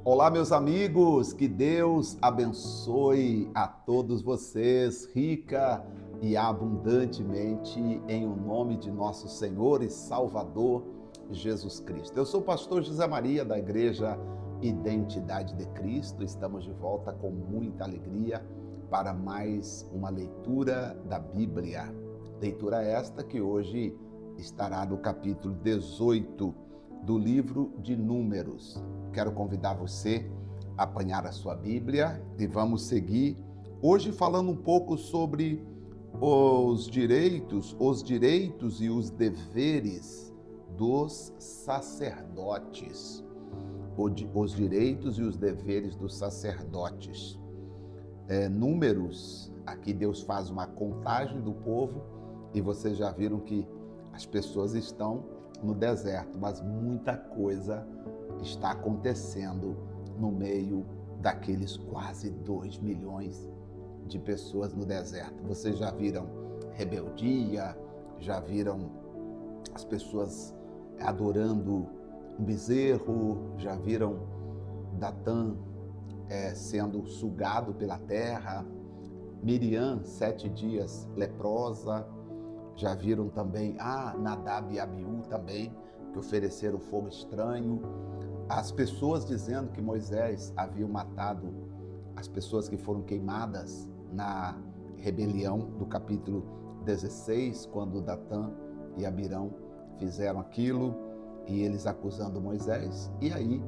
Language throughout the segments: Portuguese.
Olá, meus amigos, que Deus abençoe a todos vocês, rica e abundantemente, em o nome de nosso Senhor e Salvador Jesus Cristo. Eu sou o pastor José Maria, da Igreja Identidade de Cristo. Estamos de volta com muita alegria para mais uma leitura da Bíblia. Leitura esta que hoje estará no capítulo 18 do livro de Números. Quero convidar você a apanhar a sua Bíblia e vamos seguir hoje falando um pouco sobre os direitos e os deveres dos sacerdotes. Os direitos e os deveres dos sacerdotes. Números, aqui Deus faz uma contagem do povo e vocês já viram que as pessoas estão no deserto, mas muita coisa está acontecendo no meio daqueles quase 2 milhões de pessoas no deserto. Vocês já viram rebeldia, já viram as pessoas adorando um bezerro, já viram Datã sendo sugado pela terra, Miriam 7 dias leprosa, já viram também Nadab e Abiú também, que ofereceram fogo estranho. As pessoas dizendo que Moisés havia matado as pessoas que foram queimadas na rebelião do capítulo 16, quando Datã e Abirão fizeram aquilo, e eles acusando Moisés. E aí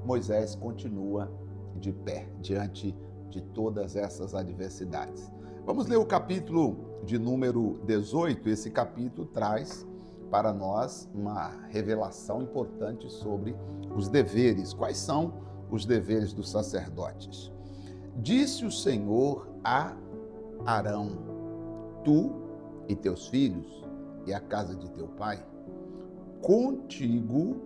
Moisés continua de pé diante de todas essas adversidades. Vamos ler o capítulo de número 18. Esse capítulo traz para nós uma revelação importante sobre os deveres. Quais são os deveres dos sacerdotes? Disse o Senhor a Arão: tu e teus filhos e a casa de teu pai, contigo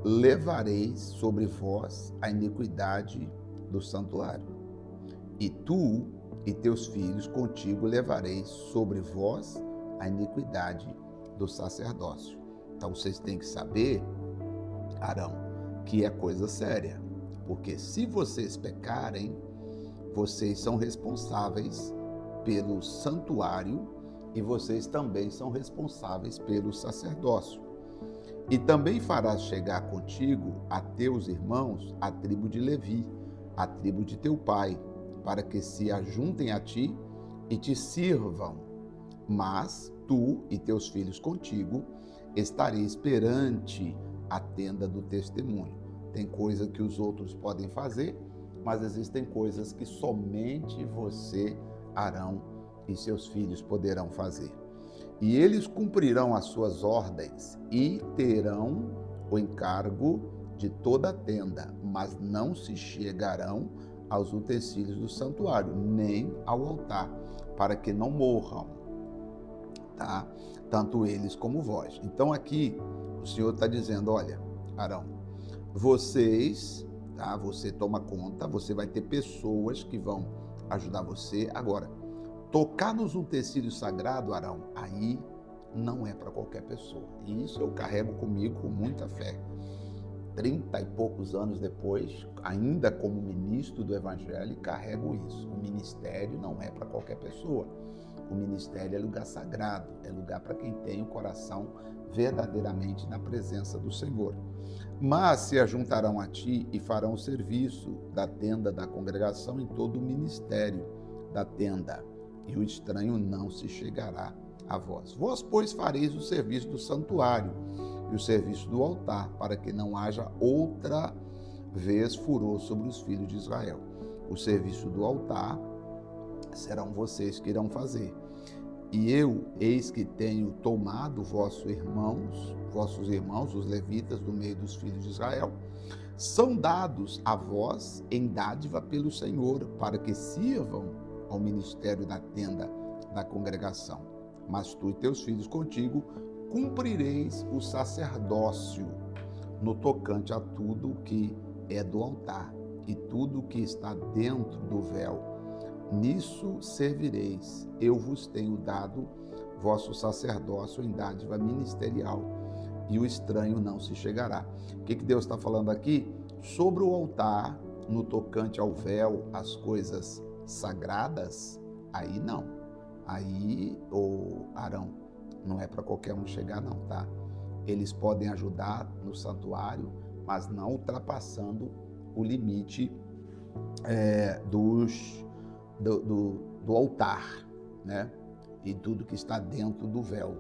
levareis sobre vós a iniquidade do santuário, e tu e teus filhos contigo levareis sobre vós a iniquidade do sacerdócio. Então vocês têm que saber, Arão, que é coisa séria, porque se vocês pecarem, vocês são responsáveis pelo santuário e vocês também são responsáveis pelo sacerdócio. E também farás chegar contigo a teus irmãos, a tribo de Levi, a tribo de teu pai, para que se ajuntem a ti e te sirvam. Mas tu e teus filhos contigo estareis perante a tenda do testemunho. Tem coisa que os outros podem fazer, mas existem coisas que somente você, Arão, e seus filhos poderão fazer. E eles cumprirão as suas ordens e terão o encargo de toda a tenda, mas não se chegarão aos utensílios do santuário, nem ao altar, para que não morram, tá? Tanto eles como vós. Então aqui o Senhor está dizendo: olha, Arão, vocês, tá? Você toma conta, você vai ter pessoas que vão ajudar você. Agora, tocar nos utensílios sagrados, Arão, aí não é para qualquer pessoa. E isso eu carrego comigo com muita fé. 30 e poucos anos depois, ainda como ministro do Evangelho, carrego isso. O ministério não é para qualquer pessoa. O ministério é lugar sagrado, é lugar para quem tem o coração verdadeiramente na presença do Senhor. Mas se ajuntarão a ti e farão o serviço da tenda da congregação em todo o ministério da tenda, e o estranho não se chegará a vós. Vós, pois, fareis o serviço do santuário e o serviço do altar, para que não haja outra vez furor sobre os filhos de Israel. O serviço do altar serão vocês que irão fazer. E eu, eis que tenho tomado vossos irmãos, os levitas, do meio dos filhos de Israel, são dados a vós em dádiva pelo Senhor, para que sirvam ao ministério da tenda da congregação. Mas tu e teus filhos contigo cumprireis o sacerdócio no tocante a tudo que é do altar e tudo que está dentro do véu. Nisso servireis. Eu vos tenho dado vosso sacerdócio em dádiva ministerial, e o estranho não se chegará. O que Deus está falando aqui? Sobre o altar, no tocante ao véu, as coisas sagradas, aí não. Aí, Arão, não é para qualquer um chegar não, tá? Eles podem ajudar no santuário, mas não ultrapassando o limite do altar, né? E tudo que está dentro do véu,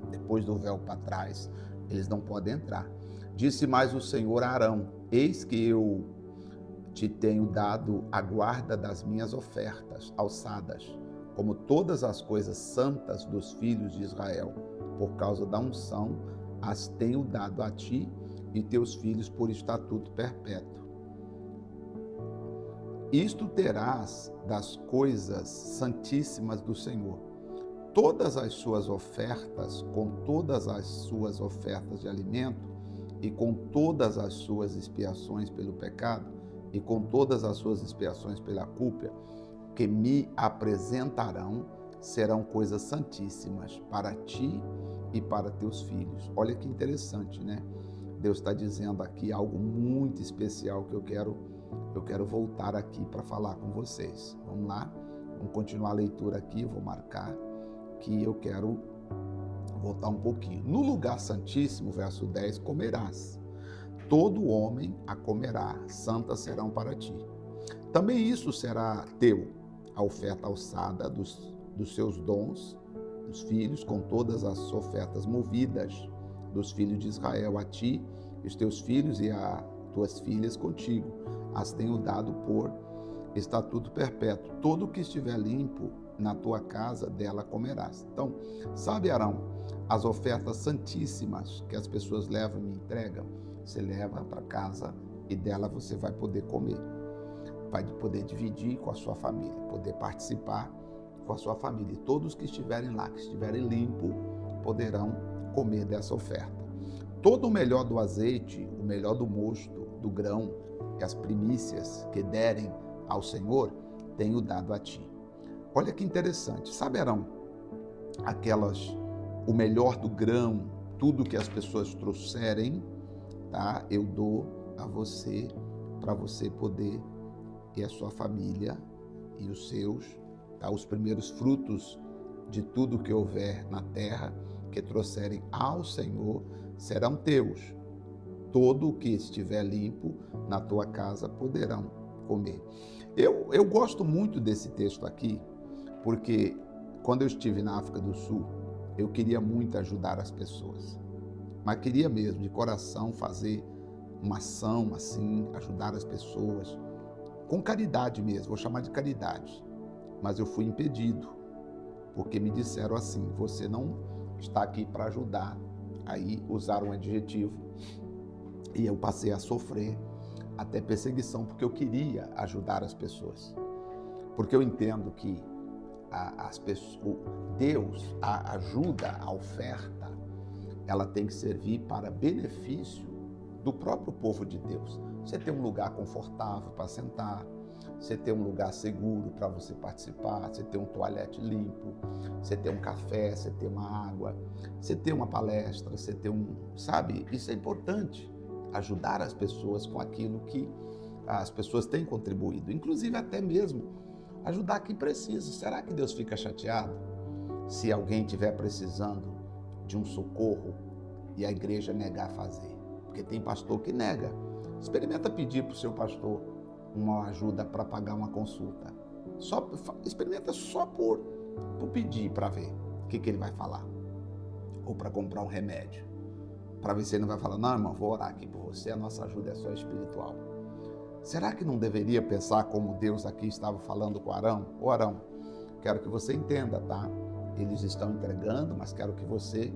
depois do véu para trás, eles não podem entrar. Disse mais o Senhor a Arão: eis que eu te tenho dado a guarda das minhas ofertas alçadas, como todas as coisas santas dos filhos de Israel. Por causa da unção, as tenho dado a ti e teus filhos por estatuto perpétuo. Isto terás das coisas santíssimas do Senhor. Todas as suas ofertas, com todas as suas ofertas de alimento, e com todas as suas expiações pelo pecado, e com todas as suas expiações pela culpa, que me apresentarão, serão coisas santíssimas para ti e para teus filhos. Olha que interessante, né? Deus está dizendo aqui algo muito especial que eu quero voltar aqui para falar com vocês. Vamos lá? Vamos continuar a leitura aqui, vou marcar que eu quero voltar um pouquinho. No lugar santíssimo, verso 10, comerás. Todo homem a comerá, santas serão para ti. Também isso será teu, a oferta alçada dos seus dons, dos filhos, com todas as ofertas movidas dos filhos de Israel a ti, os teus filhos e a tuas filhas contigo. As tenho dado por estatuto perpétuo. Todo o que estiver limpo na tua casa, dela comerás. Então, sabe, Arão, as ofertas santíssimas que as pessoas levam e me entregam, você leva para casa e dela você vai poder comer. Vai poder dividir com a sua família, poder participar com a sua família. E todos que estiverem lá, que estiverem limpos, poderão comer dessa oferta. Todo o melhor do azeite, o melhor do mosto, do grão e as primícias que derem ao Senhor, tenho dado a ti. Olha que interessante. Sabe, Arão, o melhor do grão, tudo que as pessoas trouxerem, tá? Eu dou a você, para você poder, e a sua família e os seus, tá? Os primeiros frutos de tudo que houver na terra, que trouxerem ao Senhor, serão teus. Todo o que estiver limpo na tua casa poderão comer. Eu gosto muito desse texto aqui, porque quando eu estive na África do Sul, eu queria muito ajudar as pessoas, mas queria mesmo, de coração, fazer uma ação assim, ajudar as pessoas, com caridade mesmo, vou chamar de caridade, mas eu fui impedido, porque me disseram assim: você não está aqui para ajudar. Aí usaram um adjetivo e eu passei a sofrer até perseguição, porque eu queria ajudar as pessoas, porque eu entendo que Deus, a ajuda, a oferta, ela tem que servir para benefício do próprio povo de Deus. Você tem um lugar confortável para sentar, você tem um lugar seguro para você participar, você tem um toalete limpo, você tem um café, você tem uma água, você tem uma palestra, você tem sabe? Isso é importante, ajudar as pessoas com aquilo que as pessoas têm contribuído, inclusive até mesmo ajudar quem precisa. Será que Deus fica chateado se alguém estiver precisando de um socorro e a igreja negar a fazer? Porque tem pastor que nega. Experimenta pedir para o seu pastor uma ajuda para pagar uma consulta. Experimenta só por pedir, para ver o que ele vai falar. Ou para comprar um remédio, para ver se ele não vai falar: não, irmão, vou orar aqui por você, a nossa ajuda é só espiritual. Será que não deveria pensar como Deus aqui estava falando com Arão? Ô Arão, quero que você entenda, tá? Eles estão entregando, mas quero que você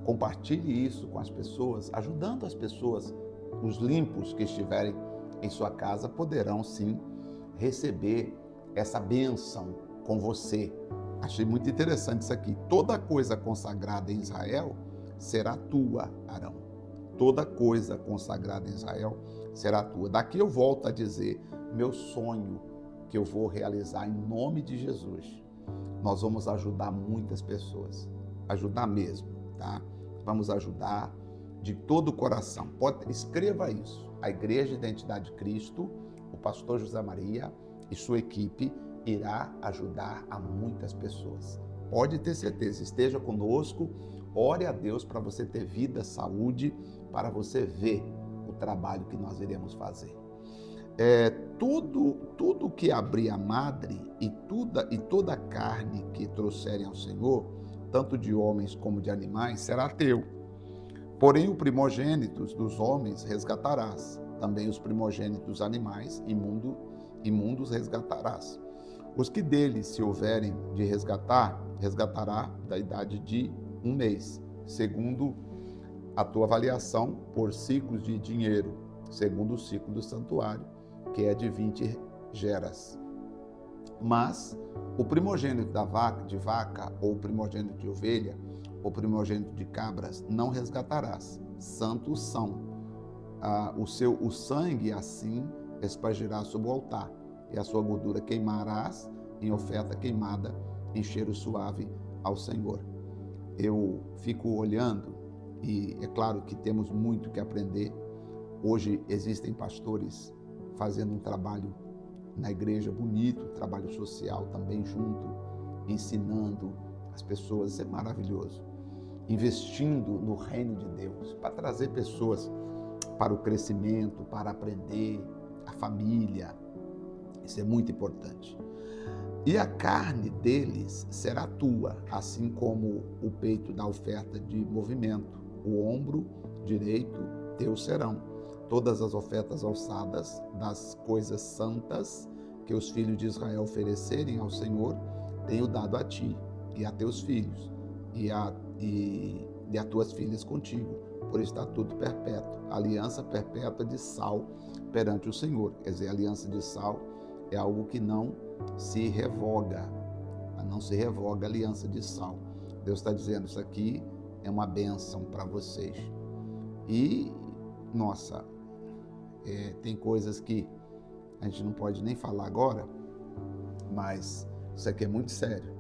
compartilhe isso com as pessoas, ajudando as pessoas. Os limpos que estiverem em sua casa poderão sim receber essa bênção com você. Achei muito interessante isso aqui. Toda coisa consagrada em Israel será tua, Arão. Toda coisa consagrada em Israel será tua. Daqui eu volto a dizer, meu sonho que eu vou realizar em nome de Jesus. Nós vamos ajudar muitas pessoas, ajudar mesmo, tá? Vamos ajudar de todo o coração. Escreva isso. A Igreja Identidade de Cristo, o pastor José Maria e sua equipe irá ajudar a muitas pessoas. Pode ter certeza, esteja conosco, ore a Deus para você ter vida, saúde, para você ver o trabalho que nós iremos fazer. Tudo que abrir a madre e toda a carne que trouxerem ao Senhor, tanto de homens como de animais, será teu. Porém, o primogênito dos homens resgatarás, também os primogênitos dos animais imundos resgatarás. Os que deles se houverem de resgatar, resgatará da idade de 1 mês, segundo a tua avaliação, por ciclos de dinheiro, segundo o ciclo do santuário, que é de 20 geras. Mas o primogênito de vaca, ou o primogênito de ovelha, ou primogênito de cabras, não resgatarás. Santos são. O sangue assim espargirás sobre o altar, e a sua gordura queimarás em oferta queimada, em cheiro suave ao Senhor. Eu fico olhando, e é claro que temos muito que aprender. Hoje existem pastores fazendo um trabalho na igreja bonito, trabalho social também junto, ensinando as pessoas, isso é maravilhoso. Investindo no reino de Deus, para trazer pessoas para o crescimento, para aprender, a família, isso é muito importante. E a carne deles será tua, assim como o peito da oferta de movimento, o ombro direito teu serão. Todas as ofertas alçadas das coisas santas que os filhos de Israel oferecerem ao Senhor, tenho dado a ti e a teus filhos e a tuas filhas contigo, por estatuto perpétuo, aliança perpétua de sal perante o Senhor. Quer dizer, a aliança de sal é algo que não se revoga, a aliança de sal. Deus está dizendo, isso aqui é uma bênção para vocês. E, nossa, tem coisas que a gente não pode nem falar agora, mas isso aqui é muito sério.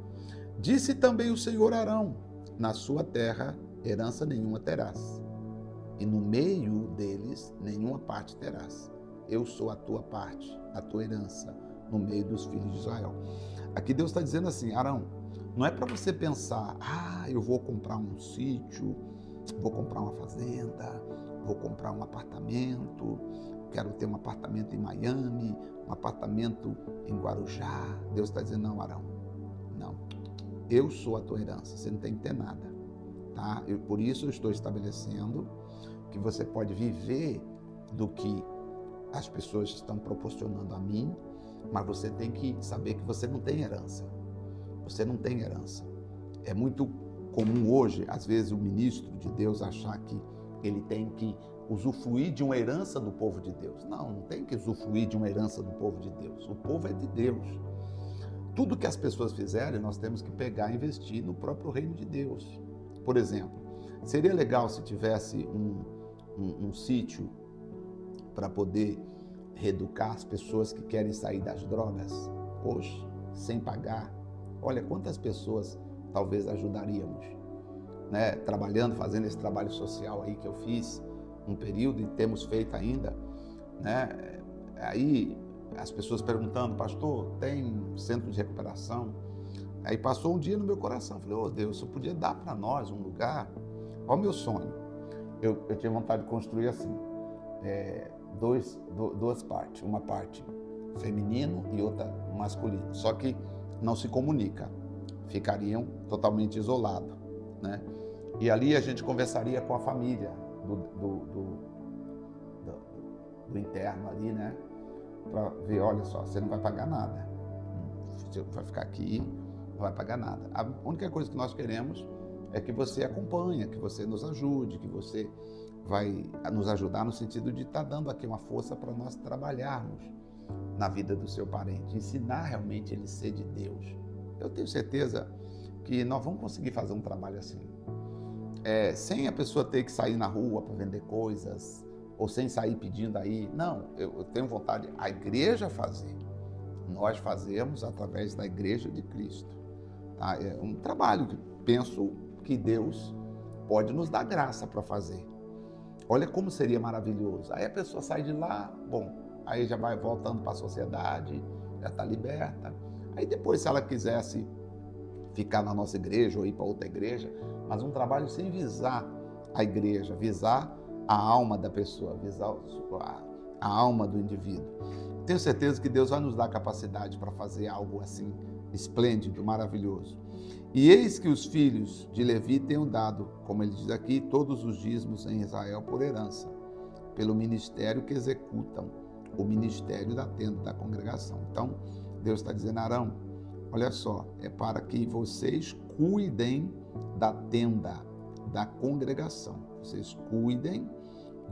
Disse também o Senhor a Arão, na sua terra herança nenhuma terás, e no meio deles nenhuma parte terás. Eu sou a tua parte, a tua herança, no meio dos filhos de Israel. Aqui Deus está dizendo assim, Arão, não é para você pensar, eu vou comprar um sítio, vou comprar uma fazenda, vou comprar um apartamento, quero ter um apartamento em Miami, um apartamento em Guarujá. Deus está dizendo, não, Arão, não. Eu sou a tua herança, você não tem que ter nada, tá? Por isso eu estou estabelecendo que você pode viver do que as pessoas estão proporcionando a mim, mas você tem que saber que você não tem herança. Você não tem herança. É muito comum hoje, às vezes, o ministro de Deus achar que ele tem que usufruir de uma herança do povo de Deus. Não tem que usufruir de uma herança do povo de Deus. O povo é de Deus. Tudo que as pessoas fizerem, nós temos que pegar e investir no próprio reino de Deus. Por exemplo, seria legal se tivesse um sítio para poder reeducar as pessoas que querem sair das drogas hoje, sem pagar. Olha quantas pessoas talvez ajudaríamos, né? Trabalhando, fazendo esse trabalho social aí que eu fiz um período e temos feito ainda, né? Aí as pessoas perguntando, pastor, tem centro de recuperação? Aí passou um dia no meu coração, falei, Deus, você podia dar para nós um lugar? Olha o meu sonho. Eu tinha vontade de construir assim, duas partes, uma parte feminino e outra masculino, só que não se comunica, ficariam totalmente isolados, né? E ali a gente conversaria com a família do interno ali, né? Para ver, olha só, você não vai pagar nada, você vai ficar aqui, não vai pagar nada. A única coisa que nós queremos é que você acompanhe, que você nos ajude, que você vai nos ajudar no sentido de estar dando aqui uma força para nós trabalharmos na vida do seu parente, ensinar realmente ele ser de Deus. Eu tenho certeza que nós vamos conseguir fazer um trabalho assim, sem a pessoa ter que sair na rua para vender coisas, ou sem sair pedindo aí. Não, eu tenho vontade, a igreja fazer. Nós fazemos através da Igreja de Cristo. Tá? É um trabalho que penso que Deus pode nos dar graça para fazer. Olha como seria maravilhoso. Aí a pessoa sai de lá, bom, aí já vai voltando para a sociedade, já está liberta. Aí depois, se ela quisesse ficar na nossa igreja ou ir para outra igreja, mas um trabalho sem visar a igreja, visar a alma da pessoa, visar a alma do indivíduo. Tenho certeza que Deus vai nos dar capacidade para fazer algo assim esplêndido, maravilhoso. E eis que os filhos de Levi tenham dado, como ele diz aqui, todos os dízimos em Israel por herança, pelo ministério que executam, o ministério da tenda da congregação. Então, Deus está dizendo, Arão, olha só, é para que vocês cuidem da tenda da congregação, vocês cuidem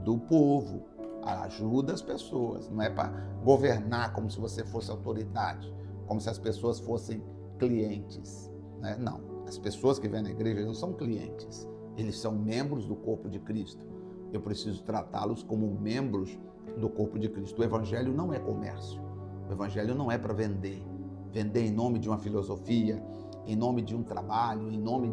do povo, ajuda as pessoas, não é para governar como se você fosse autoridade, como se as pessoas fossem clientes, né? Não, as pessoas que vêm na igreja não são clientes, eles são membros do corpo de Cristo. Eu preciso tratá-los como membros do corpo de Cristo. O evangelho não é comércio, o evangelho não é para vender em nome de uma filosofia, em nome de um trabalho, em nome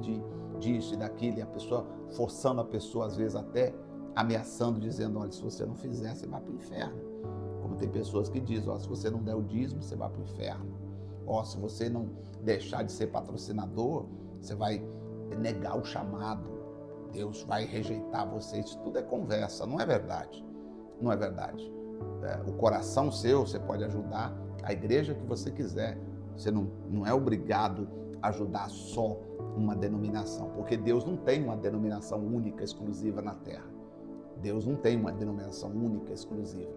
disso e daquilo, e a pessoa forçando a pessoa, às vezes até ameaçando, dizendo, olha, se você não fizer, você vai para o inferno. Como tem pessoas que dizem, ó, se você não der o dízimo, você vai para o inferno. Ó, se você não deixar de ser patrocinador, você vai negar o chamado, Deus vai rejeitar você. Isso tudo é conversa, não é verdade. Não é verdade. O coração seu, você pode ajudar a igreja que você quiser. Você não é obrigado a ajudar só uma denominação, porque Deus não tem uma denominação única, exclusiva na terra. Deus não tem uma denominação única, exclusiva.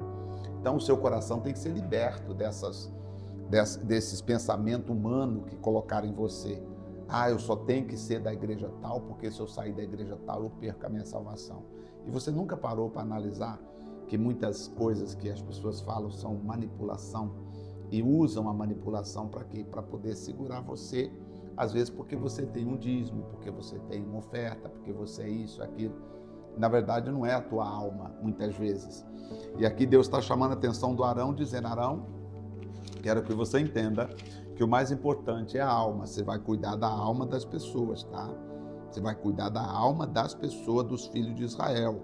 Então o seu coração tem que ser liberto desses pensamentos humanos que colocaram em você. Ah, eu só tenho que ser da igreja tal, porque se eu sair da igreja tal, eu perco a minha salvação. E você nunca parou para analisar que muitas coisas que as pessoas falam são manipulação e usam a manipulação para quê? Para poder segurar você, às vezes porque você tem um dízimo, porque você tem uma oferta, porque você é isso, aquilo. Na verdade, não é a tua alma, muitas vezes. E aqui Deus está chamando a atenção do Arão, dizendo, Arão, quero que você entenda que o mais importante é a alma. Você vai cuidar da alma das pessoas, tá? Você vai cuidar da alma das pessoas, dos filhos de Israel,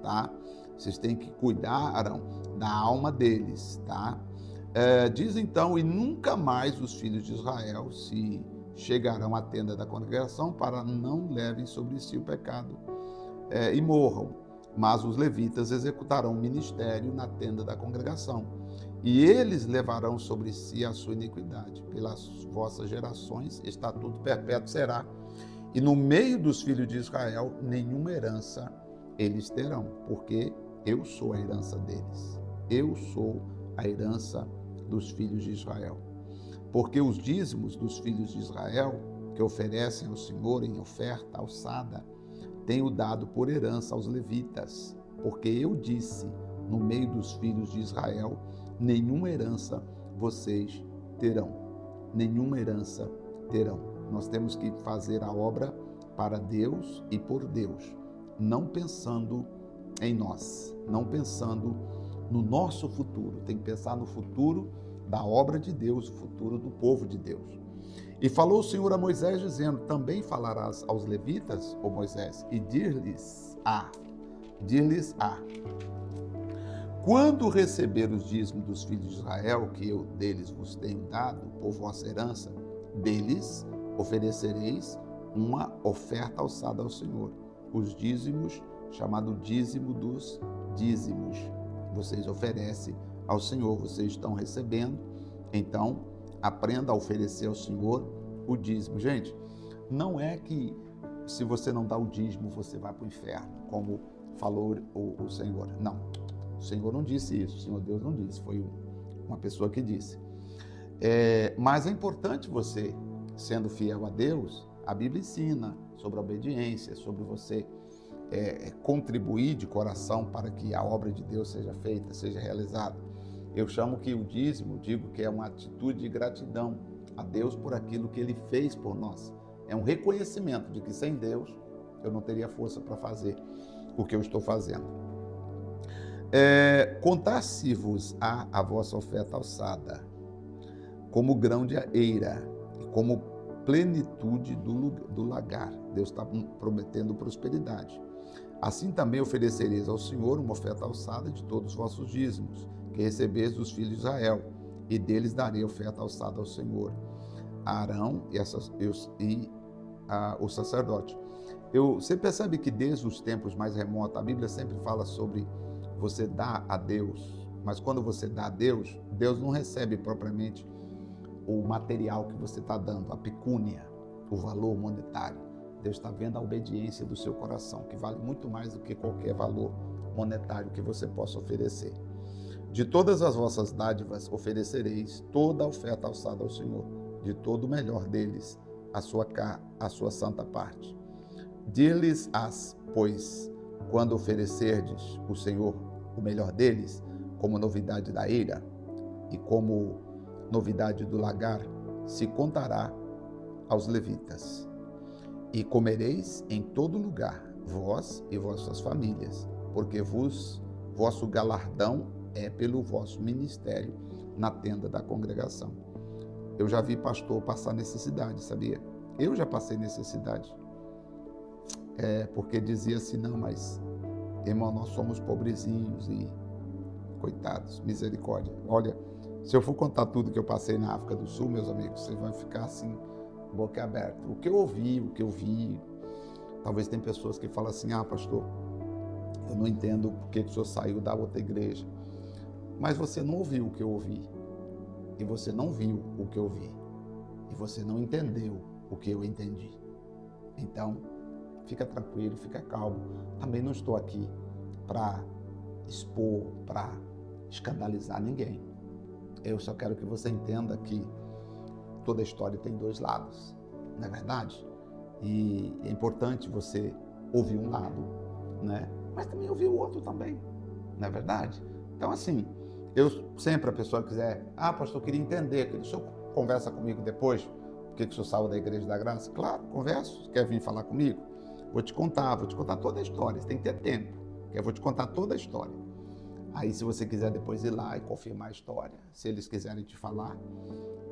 tá? Vocês têm que cuidar, Arão, da alma deles, tá? Diz então, e nunca mais os filhos de Israel se chegarão à tenda da congregação para não levem sobre si o pecado e morram. Mas os levitas executarão o ministério na tenda da congregação. E eles levarão sobre si a sua iniquidade. Pelas vossas gerações, estatuto perpétuo será. E no meio dos filhos de Israel, nenhuma herança eles terão, porque eu sou a herança deles. Eu sou a herança dos filhos de Israel. Porque os dízimos dos filhos de Israel, que oferecem ao Senhor em oferta alçada, tenho dado por herança aos levitas. Porque eu disse, no meio dos filhos de Israel, nenhuma herança vocês terão. Nenhuma herança terão. Nós temos que fazer a obra para Deus e por Deus, não pensando em nós, não pensando no nosso futuro. Tem que pensar no futuro da obra de Deus, o futuro do povo de Deus. E falou o Senhor a Moisés, dizendo, também falarás aos levitas, ó Moisés, e dir-lhes quando receber os dízimos dos filhos de Israel, que eu deles vos tenho dado, por vossa herança, deles oferecereis uma oferta alçada ao Senhor. Os dízimos, chamado dízimo dos dízimos, vocês oferecem ao Senhor, vocês estão recebendo, então aprenda a oferecer ao Senhor o dízimo. Gente, não é que se você não dá o dízimo, você vai para o inferno, como falou o Senhor. Não, o Senhor não disse isso, o Senhor Deus não disse, foi uma pessoa que disse. Mas é importante você, sendo fiel a Deus, a Bíblia ensina sobre a obediência, sobre você contribuir de coração para que a obra de Deus seja feita, seja realizada. Eu chamo que o dízimo, digo que é uma atitude de gratidão a Deus por aquilo que Ele fez por nós. É um reconhecimento de que sem Deus eu não teria força para fazer o que eu estou fazendo. Contar-se-vos a vossa oferta alçada, como grão de eira, como plenitude do lagar. Deus está prometendo prosperidade. Assim também oferecereis ao Senhor uma oferta alçada de todos os vossos dízimos, que recebeis dos filhos de Israel, e deles darei oferta alçada ao Senhor, a Arão o sacerdote. Você percebe que desde os tempos mais remotos, a Bíblia sempre fala sobre você dar a Deus, mas quando você dá a Deus, Deus não recebe propriamente o material que você está dando, a pecúnia, o valor monetário. Deus está vendo a obediência do seu coração, que vale muito mais do que qualquer valor monetário que você possa oferecer. De todas as vossas dádivas oferecereis toda a oferta alçada ao Senhor, de todo o melhor deles, a sua santa parte. Dir-lhes-ás, pois, quando oferecerdes o Senhor o melhor deles, como novidade da eira e como novidade do lagar, se contará aos levitas. E comereis em todo lugar, vós e vossas famílias, porque vosso galardão é pelo vosso ministério na tenda da congregação. Eu já vi pastor passar necessidade, sabia? Eu já passei necessidade. Porque dizia assim, não, mas, irmão, nós somos pobrezinhos e coitados, misericórdia. Olha, se eu for contar tudo que eu passei na África do Sul, meus amigos, vocês vão ficar assim, boca aberta. O que eu ouvi, o que eu vi, talvez tem pessoas que falam assim, pastor, eu não entendo por que o senhor saiu da outra igreja. Mas você não ouviu o que eu ouvi, e você não viu o que eu vi, e você não entendeu o que eu entendi. Então, fica tranquilo, fica calmo. Também não estou aqui para expor, para escandalizar ninguém. Eu só quero que você entenda que toda história tem dois lados, não é verdade? E é importante você ouvir um lado, né? Mas também ouvir o outro também, não é verdade? Então, assim, eu sempre, a pessoa quiser, pastor, eu queria entender, o senhor conversa comigo depois, por que o senhor saiu da Igreja da Graça? Claro, converso, quer vir falar comigo? Vou te contar toda a história, você tem que ter tempo, que eu vou te contar toda a história. Aí, se você quiser depois ir lá e confirmar a história, se eles quiserem te falar,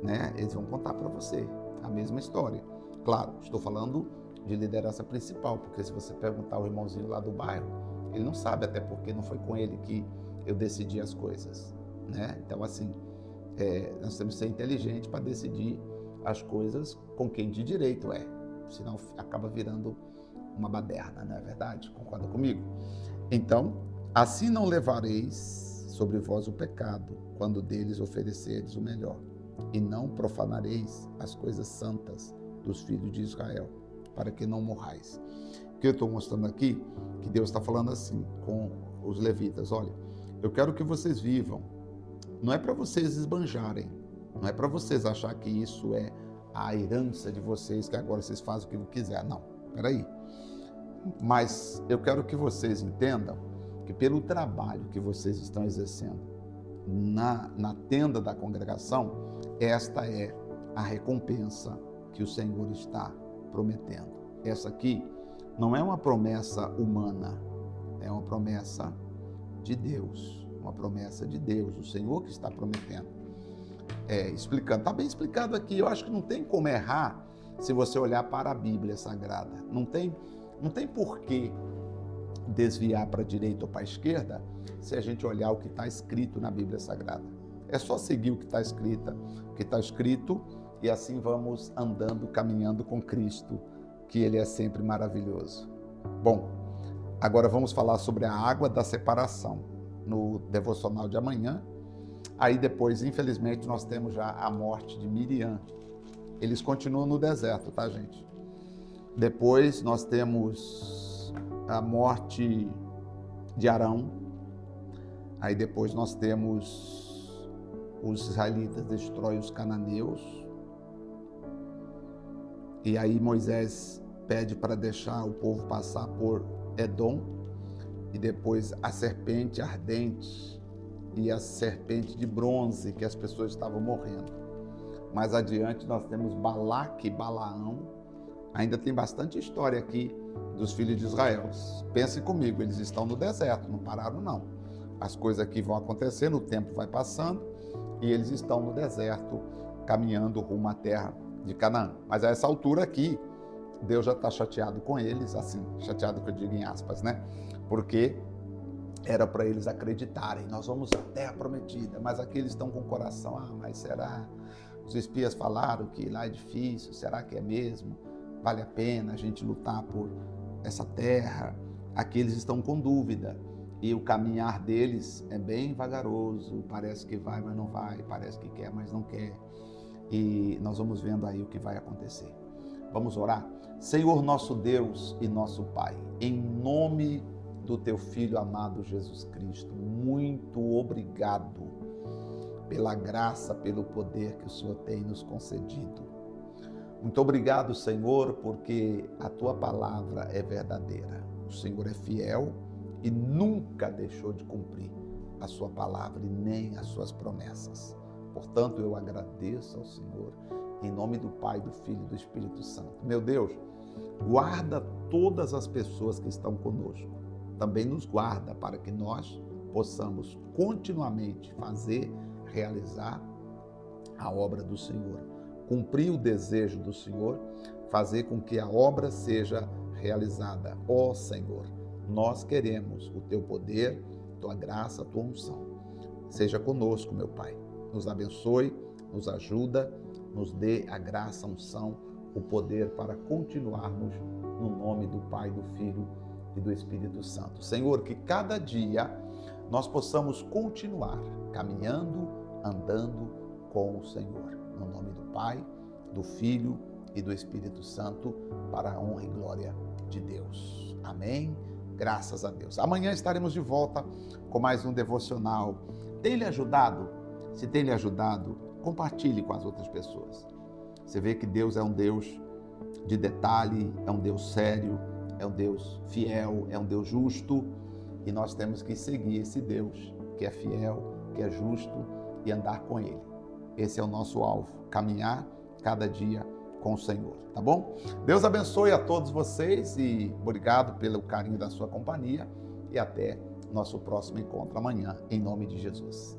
né, eles vão contar para você a mesma história. Claro, estou falando de liderança principal, porque se você perguntar ao irmãozinho lá do bairro, ele não sabe, até porque não foi com ele que eu decidi as coisas, né? Então, assim, nós temos que ser inteligentes para decidir as coisas com quem de direito é, senão acaba virando uma baderna, não é verdade? Concorda comigo? Então, assim não levareis sobre vós o pecado, quando deles oferecerdes o melhor, e não profanareis as coisas santas dos filhos de Israel, para que não morrais. O que eu estou mostrando aqui, que Deus está falando assim com os levitas, olha, eu quero que vocês vivam, não é para vocês esbanjarem, não é para vocês achar que isso é a herança de vocês, que agora vocês fazem o que quiser, não, peraí. Mas eu quero que vocês entendam que pelo trabalho que vocês estão exercendo na tenda da congregação, esta é a recompensa que o Senhor está prometendo. Essa aqui não é uma promessa humana, é uma promessa de Deus, uma promessa de Deus, o Senhor que está prometendo. Explicando, está bem explicado aqui, eu acho que não tem como errar se você olhar para a Bíblia Sagrada, não tem porquê desviar para a direita ou para a esquerda se a gente olhar o que está escrito na Bíblia Sagrada. É só seguir o que está escrito e assim vamos andando, caminhando com Cristo, que Ele é sempre maravilhoso. Bom, agora vamos falar sobre a água da separação no devocional de amanhã. Aí depois, infelizmente, nós temos já a morte de Miriam. Eles continuam no deserto, tá, gente? Depois nós temos a morte de Arão. Aí depois nós temos os israelitas destroem os cananeus. E aí Moisés pede para deixar o povo passar por Edom. E depois a serpente ardente e a serpente de bronze, que as pessoas estavam morrendo. Mais adiante nós temos Balaque e Balaão. Ainda tem bastante história aqui dos filhos de Israel. Pensem comigo, eles estão no deserto, não pararam não. As coisas aqui vão acontecendo, o tempo vai passando e eles estão no deserto, caminhando rumo à terra de Canaã. Mas a essa altura aqui, Deus já está chateado com eles, assim, chateado que eu digo em aspas, né? Porque era para eles acreditarem, nós vamos à terra prometida, mas aqui eles estão com o coração, mas será? Os espias falaram que lá é difícil, será que é mesmo? Vale a pena a gente lutar por essa terra? Aqui eles estão com dúvida e o caminhar deles é bem vagaroso, parece que vai, mas não vai, parece que quer, mas não quer. E nós vamos vendo aí o que vai acontecer. Vamos orar? Senhor nosso Deus e nosso Pai, em nome do Teu Filho amado Jesus Cristo, muito obrigado pela graça, pelo poder que o Senhor tem nos concedido. Muito obrigado, Senhor, porque a Tua palavra é verdadeira. O Senhor é fiel e nunca deixou de cumprir a Sua palavra e nem as Suas promessas. Portanto, eu agradeço ao Senhor, em nome do Pai, do Filho e do Espírito Santo. Meu Deus, guarda todas as pessoas que estão conosco. Também nos guarda para que nós possamos continuamente fazer, realizar a obra do Senhor. Cumprir o desejo do Senhor, fazer com que a obra seja realizada. Ó Senhor, nós queremos o Teu poder, Tua graça, Tua unção. Seja conosco, meu Pai. Nos abençoe, nos ajuda, nos dê a graça, a unção, o poder para continuarmos no nome do Pai, do Filho e do Espírito Santo. Senhor, que cada dia nós possamos continuar caminhando, andando com o Senhor. No nome do Pai, do Filho e do Espírito Santo, para a honra e glória de Deus. Amém? Graças a Deus. Amanhã estaremos de volta com mais um devocional. Tem lhe ajudado? Se tem lhe ajudado, compartilhe com as outras pessoas. Você vê que Deus é um Deus de detalhe, é um Deus sério, é um Deus fiel, é um Deus justo, e nós temos que seguir esse Deus que é fiel, que é justo, e andar com Ele. Esse é o nosso alvo, caminhar cada dia com o Senhor, tá bom? Deus abençoe a todos vocês e obrigado pelo carinho da sua companhia e até nosso próximo encontro amanhã, em nome de Jesus.